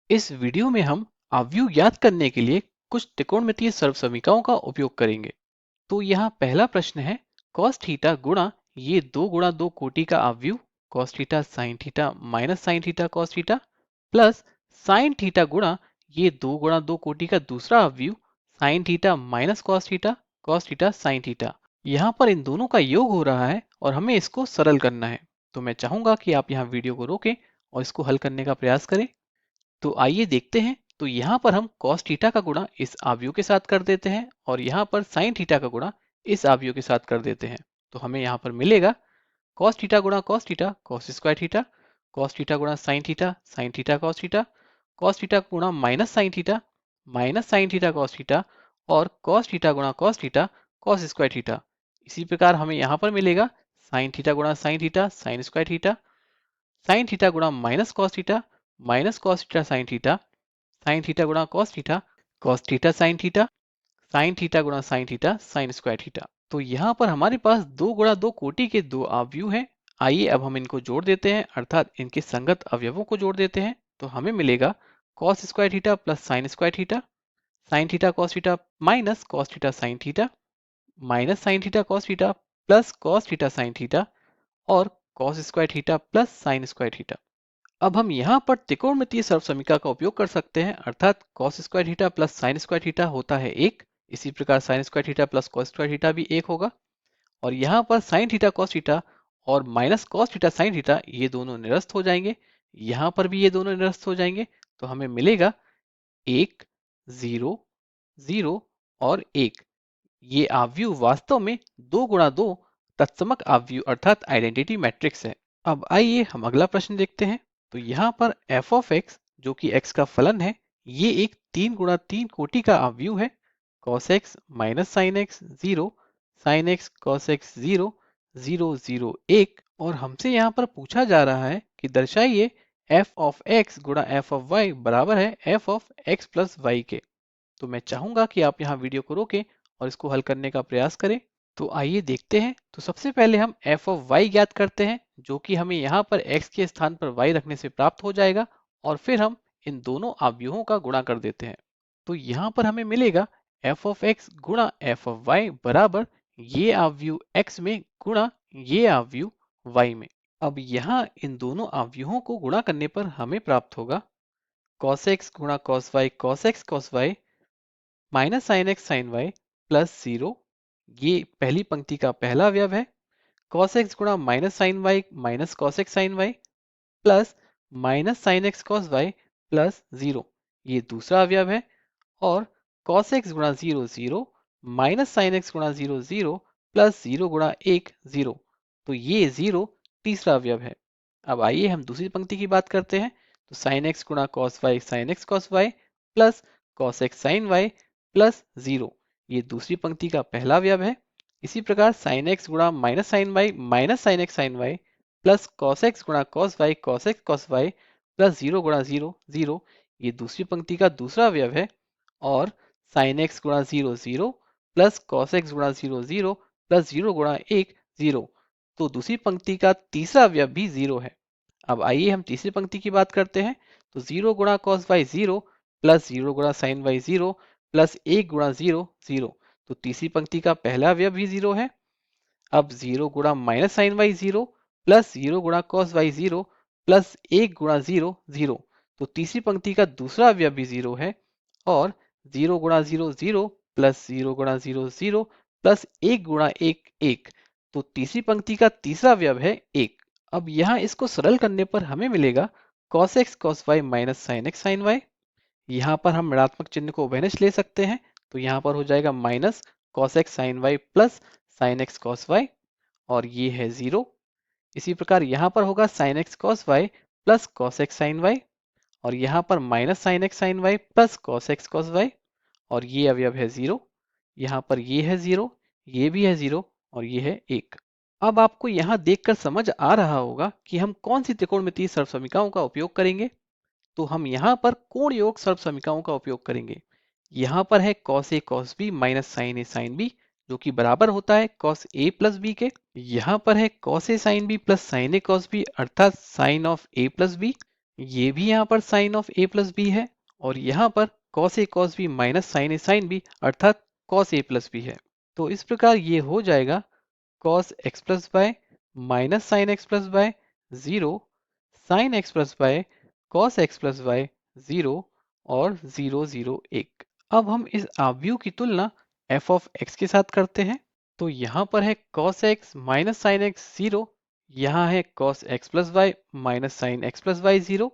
इस वीडियो में हम आव्यूह ज्ञात करने के लिए कुछ त्रिकोणमितीय सर्वसमीकरणों का उपयोग करेंगे। तो यहाँ पहला प्रश्न है, cos थीटा गुणा दो कोटि का आव्यूह cos theta sin theta minus sin theta cos theta plus sin theta गुणा दो कोटि का दूसरा आव्यूह sin theta minus cos theta sin theta. यहाँ पर इन दोनों का योग हो रहा है और हमें इसको सरल करना है। तो मैं चाहूंगा कि आप यहाँ वीडियो को रोकें और इसको हल करने का प्रयास करें। तो आइए देखते हैं। तो यहाँ पर हम cos थीटा का गुणा इस आव्यूह के साथ कर देते हैं और यहाँ पर sin थीटा का गुणा इस आव्यूह के साथ कर देते हैं। तो हमें यहाँ पर मिलेगा cos थीटा गुणा cos theta cos square theta, cos theta गुणा sin थीटा cos थीटा गुणा minus sin theta cos theta और cos थीटा गुणा cos स्क्वायर थीटा। इसी प्रकार हमें यहाँ पर मिलेगा sin थीटा गुणा sin square theta, sin theta गुणा minus cos theta sin theta गुणा cos थीटा sin थीटा गुणा sin स्क्वायर थीटा। तो यहाँ पर हमारे पास दो गुणा दो कोटि के दो आव्यूह हैं। आइए अब हम इनको जोड़ देते हैं, अर्थात इनके संगत अवयवों को जोड़ देते हैं। तो हमें मिलेगा cos square theta plus sin square theta, sin theta cos theta minus cos theta sin theta, minus sin theta cos theta plus cos theta sin theta और cos square theta plus sin square theta. अब हम यहाँ पर त्रिकोणमितीय सर्वसमीकरण का उपयोग कर सकते हैं, अर्थात cos square theta plus sine square theta होता है एक। इसी प्रकार sin square theta plus cos square theta भी एक होगा। और यहाँ पर sin थीटा cos थीटा और minus cos theta sin theta ये दोनों निरस्त हो जाएंगे। यहाँ पर भी ये दोनों निरस्त हो जाएंगे। तो हमें मिलेगा एक, जीरो, जीरो और एक। ये आव्यूह वास्तव में दो गुणा दो तत्समक आव्यूह अर्थात आइडेंटिटी मैट्रिक्स है। अब आइए हम अगला प्रश्न देखते हैं। तो यहाँ पर f ऑफ x जो कि x का फलन है, ये एक तीन गुणा तीन कोटि का आव्यूह है। cos x minus sine x zero, sine x cos x zero, zero zero एक। और हमसे यहाँ पर पूछा जा रहा है कि दर्शाइए f ऑफ x गुणा f ऑफ y बराबर है f of x plus y के। तो मैं चाहूंगा कि आप यहाँ वीडियो को रोकें और इसको हल करने का प्रयास करें। तो आइए देखते हैं। तो सबसे पहले हम f ऑफ y ज्ञात करते हैं, जो कि हमें यहाँ पर x के स्थान पर y रखने से प्राप्त हो जाएगा। और फिर हम इन दोनों आव्यूहों का गुणा कर देते हैं। तो यहाँ पर हमें मिलेगा f ऑफ x गुणा f ऑफ y बराबर ये आव्यूह x में गुणा ये आव्यूह y में। अब यहाँ इन दोनों आव्यूहों को गुणा करने पर हमें प्राप्त होगा cos x गुणा cos x cos y minus sine x sine y plus zero. ये पहली पंक्ति का पहला अवयव है। cos x गुणा minus sine y minus cos x sine y plus minus sine x cos y plus zero, ये दूसरा अवयव है। और cos x गुणा zero zero minus sine x गुणा जीरो जीरो प्लस जीरो गुणा एक जीरो, तो ये जीरो तीसरा अवयव है। अब आइए हम दूसरी पंक्ति की बात करते हैं। तो साइन एक्स गुणा cos y sin x cos y plus cos x sin y plus zero, ये दूसरी पंक्ति का पहला अवयव है। इसी प्रकार sin x गुणा minus sine y minus sine x sine y plus cos x गुणा cos y cos x cos y plus zero गुणा जीरो जीरो, ये दूसरी पंक्ति का दूसरा अवयव है। और sin x गुणा zero zero plus cos x गुणा जीरो जीरो प्लस जीरो गुणा एक जीरो, तो दूसरी पंक्ति का तीसरा अवयव भी जीरो है। अब आइए हम तीसरी पंक्ति की बात करते हैं। तो जीरो गुणा cos y zero plus zero गुणा sin y जीरो प्लस एक गुणा जीरो जीरो, तो तीसरी पंक्ति का पहला अवयव भी जीरो है। अब जीरो गुणा minus sine y zero plus zero गुणा cos y जीरो प्लस एक गुणा जीरो जीरो, तो तीसरी पंक्ति का दूसरा अवयव भी जीरो है। और जीरो गुणा जीरो जीरो प्लस जीरो गुणा जीरो जीरो प्लस एक गुणा एक एक, तो तीसरी पंक्ति का तीसरा अवयव है एक। अब यहाँ इसको सरल करने पर हमें मिलेगा cos x cos y minus sine x sine y. यहाँ पर हम ऋणात्मक चिन्ह को उभयनिष्ठ ले सकते हैं। तो यहाँ पर हो जाएगा minus cos x sin y plus sin x cos y और ये है जीरो। इसी प्रकार यहाँ पर होगा sin x cos y plus cos x sin y और यहाँ पर minus sin x sin y plus cos x cos y और ये अवयव है जीरो। यहाँ पर ये है जीरो, ये भी है जीरो और ये है एक। अब आपको यहाँ देखकर समझ आ रहा होगा कि हम कौन सी त्रिकोणमितीय सर्वसमीकरणों का उपयोग करेंगे। तो हम यहाँ पर कोण योग सर्वसमीकरणों का उपयोग करेंगे। यहाँ पर है cos a cos b minus sin a sin b, जो कि बराबर होता है cos a प्लस b के। यहाँ पर है cos a sin b प्लस sin a cos b अर्थात sin of a plus b। ये भी यहाँ पर sine of a plus b है और यहाँ पर cos a cos b minus sine a sine b अर्थात कॉस ए प्लस बी है। तो इस प्रकार ये हो जाएगा cos x plus by minus sine x plus by zero sine x plus by cos x plus by zero और zero zero एक। अब हम इस आव्यूह की तुलना एफ ऑफ एक्स के साथ करते हैं। तो यहाँ पर है cos x minus sine x zero, यहाँ है cos x plus y minus sine x plus y zero,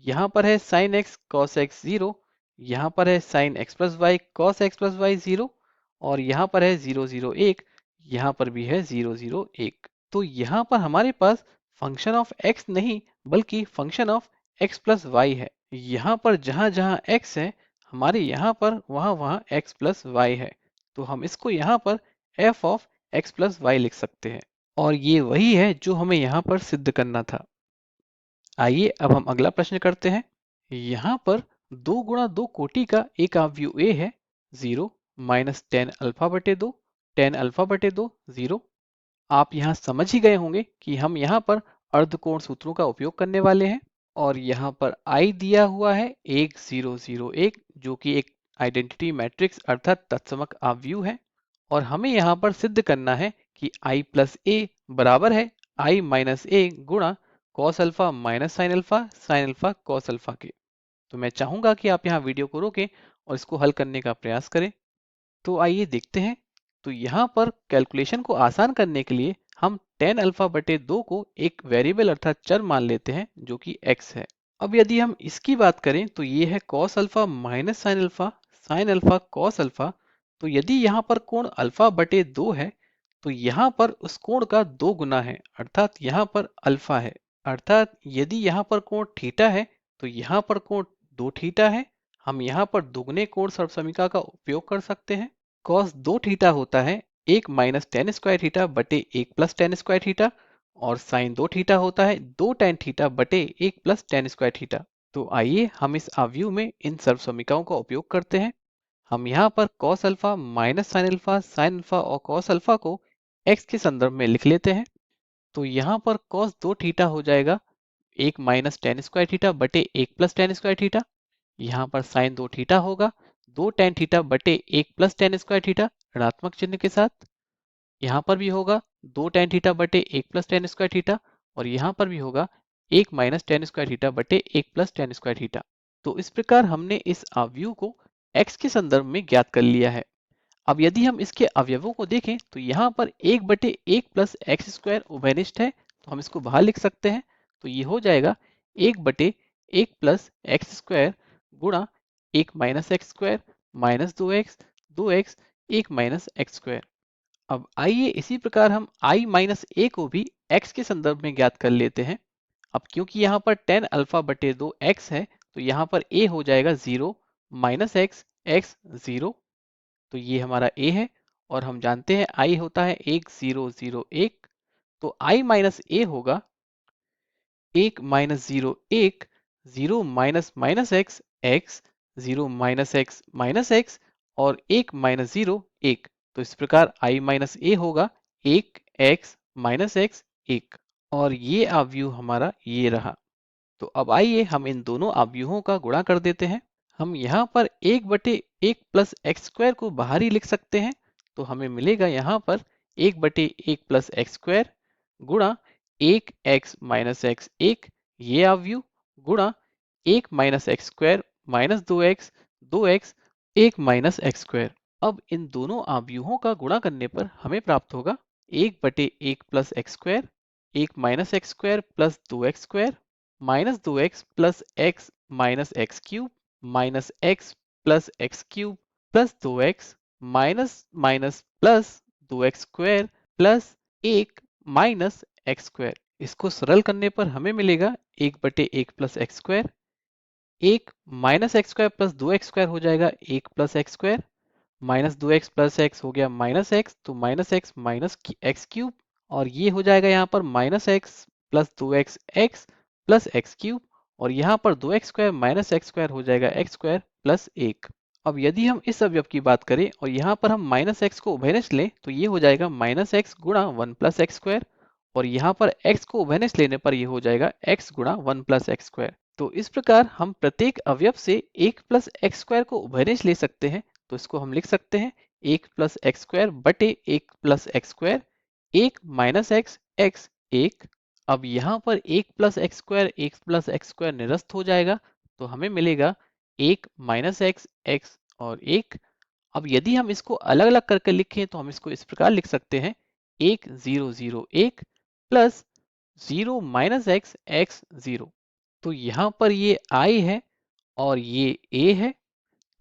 यहाँ पर है sine x cos x zero, यहाँ पर है sine x plus y cos x plus y zero और यहाँ पर है जीरो जीरो एक, यहाँ पर भी है जीरो जीरो एक। तो यहाँ पर हमारे पास फंक्शन ऑफ एक्स नहीं बल्कि function of x plus y है। यहाँ पर जहाँ जहाँ एक्स है हमारे यहाँ पर वहाँ वहाँ एक्स प्लस वाई है, तो हम इसको यहाँ पर f of x plus y लिख सकते हैं और ये वही है जो हमें यहाँ पर सिद्ध करना था। आइए अब हम अगला प्रश्न करते हैं। यहाँ पर दो गुणा दो कोटि का एक आव्यूह ए है, जीरो माइनस टेन अल्फा बटे दो, टेन अल्फा बटे दो जीरो। आप यहाँ समझ ही गए होंगे कि हम यहाँ पर अर्धकोण सूत्रों का उपयोग करने वाले हैं और यहाँ पर आई दिया हुआ है 1001 जो कि एक आइडेंटिटी मैट्रिक्स अर्थात तत्समक आव्यूह है और हमें यहाँ पर सिद्ध करना है कि i प्लस ए बराबर है i माइनस ए गुणा cos alpha minus sine alpha cos alpha के। तो मैं चाहूंगा कि आप यहाँ वीडियो को रोकें और इसको हल करने का प्रयास करें। तो आइए देखते हैं। तो यहाँ पर कैलकुलेशन को आसान करने के लिए हम टेन अल्फा बटे दो को एक वेरिएबल अर्थात चर मान लेते हैं जो कि x है। अब यदि हम इसकी बात करें तो ये है cos alpha minus sine alpha cos alpha. तो यदि यहाँ पर कोण अल्फा बटे दो है तो यहाँ पर उस कोण का दो गुना है अर्थात यहाँ पर अल्फा है। अर्थात यदि यहाँ पर कोण थीटा है तो यहाँ पर कोण दो थीटा है। हम यहाँ पर दुगने कोण सर्वसमीका का उपयोग कर सकते हैं। कॉस दो थीटा होता है एक माइनस टेन स्क्वायर थीटा बटे एक प्लस टेन स्क्वायर थीटा और साइन दो थीटा होता है दो टेन थीटा बटे एक प्लस टेन स्क्वायर थीटा। तो आइए हम इस आव्यूह में इन सर्वसमीकाओं का उपयोग करते हैं। हम यहाँ पर cos alpha minus sine alpha और कॉस अल्फा को x के संदर्भ में लिख लेते हैं। तो यहाँ पर कॉस दो थीटा हो जाएगा एक माइनस टेन स्क्वायर थीटा बटे एक प्लस टेन स्क्वायर थीटा। यहाँ पर साइन दो थीटा होगा दो टेन थीटा बटे एक प्लस टेन स्क्वायर थीटा ऋणात्मक चिन्ह के साथ। यहाँ पर भी होगा दो टेन थीटा बटे एक प्लस टेन स्क्वायर थीटा और यहाँ पर भी होगा एक माइनस टेन स्क्वायर थीटा बटे एक प्लस टेन स्क्वायर थीटा। तो इस प्रकार हमने इस आव्यूह को x के संदर्भ में ज्ञात कर लिया है। अब यदि हम इसके अवयवों को देखें तो यहाँ पर एक बटे एक प्लस एक्स स्क्वायर उभयनिष्ठ है, तो हम इसको बाहर लिख सकते हैं। तो ये हो जाएगा एक बटे एक प्लस एक्स स्क्वायर गुणा एक माइनस एक्स स्क्वायर माइनस दो एक्स एक माइनस एक्स स्क्वायर। अब आइए इसी प्रकार हम i माइनस ए को भी x के संदर्भ में ज्ञात कर लेते हैं। अब क्योंकि यहाँ पर टेन अल्फा बटे दो एक्स है तो यहाँ पर a हो जाएगा zero minus x x zero. तो ये हमारा a है और हम जानते हैं i होता है एक जीरो जीरो एक। तो i माइनस ए होगा एक माइनस जीरो एक zero minus minus x x zero minus x और एक माइनस जीरो एक। तो इस प्रकार i माइनस ए होगा एक एक्स माइनस एक्स एक और ये आव्यूह हमारा ये रहा। तो अब आइए हम इन दोनों आव्यूहों का गुणा कर देते हैं। हम यहाँ पर एक बटे एक प्लस एक्स स्क्वायर को बाहर ही लिख सकते हैं। तो हमें मिलेगा यहाँ पर एक बटे एक प्लस एक्स स्क्वायर गुणा एक एक्स माइनस एक्स एक ये आव्यूह गुणा एक माइनस एक्स स्क्वायर माइनस दो एक्स एक माइनस एक्स स्क्वायर। अब इन दोनों आव्यूहों का गुणा करने पर हमें प्राप्त होगा एक बटे एक प्लस एक्स स्क्वायर एक माइनस एक्स स्क्वायर प्लस दो एक्स स्क्वायर माइनस दो x plus x minus x cube minus x plus x cube plus दो एक्स माइनस माइनस प्लस दो एक्स स्क्वायर प्लस एक माइनस एक्स स्क्वायर। इसको सरल करने पर हमें मिलेगा एक बटे एक प्लस एक्स स्क्वायर एक माइनस एक्स स्क्वायर प्लस दो एक्स स्क्वायर हो जाएगा एक प्लस एक्स स्क्वायर माइनस दो एक्स प्लस एक्स हो गया माइनस एक्स तो माइनस एक्स क्यूब और ये हो जाएगा यहाँ पर माइनस एक्स प्लस दो एक्स प्लस एक्स क्यूब और यहाँ पर दो x square minus x square हो जाएगा एक्स स्क्वायर प्लस एक। अब यदि हम इस अवयव की बात करें और यहाँ पर हम माइनस एक्स को उभयनिष्ठ लें तो ये हो जाएगा माइनस एक्स गुणा वन प्लस एक्स स्क्वायर और यहाँ पर x को उभयनिष्ठ लेने पर ये हो जाएगा x गुणा वन प्लस एक्स स्क्वायर। तो इस प्रकार हम प्रत्येक अवयव से 1 प्लस एक्स स्क्वायर को उभयनिष्ठ ले सकते हैं। तो इसको हम लिख सकते हैं 1 प्लस एक्स स्क्वायर बटे 1 plus x square, 1 minus x, x 1। अब यहाँ पर 1 plus x square 1 plus x square निरस्त हो जाएगा, तो हमें मिलेगा 1 माइनस एक्स, एक्स और 1। अब यदि हम इसको अलग अलग करके लिखें तो हम इसको इस प्रकार लिख सकते हैं 1 0 0 1 प्लस 0 माइनस एक्स, एक्स 0। तो यहाँ पर ये i है और ये a है,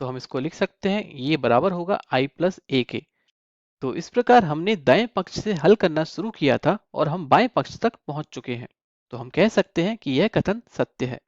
तो हम इसको लिख सकते हैं ये बराबर होगा i प्लस a के। तो इस प्रकार हमने दाएं पक्ष से हल करना शुरू किया था और हम बाएं पक्ष तक पहुंच चुके हैं। तो हम कह सकते हैं कि यह कथन सत्य है।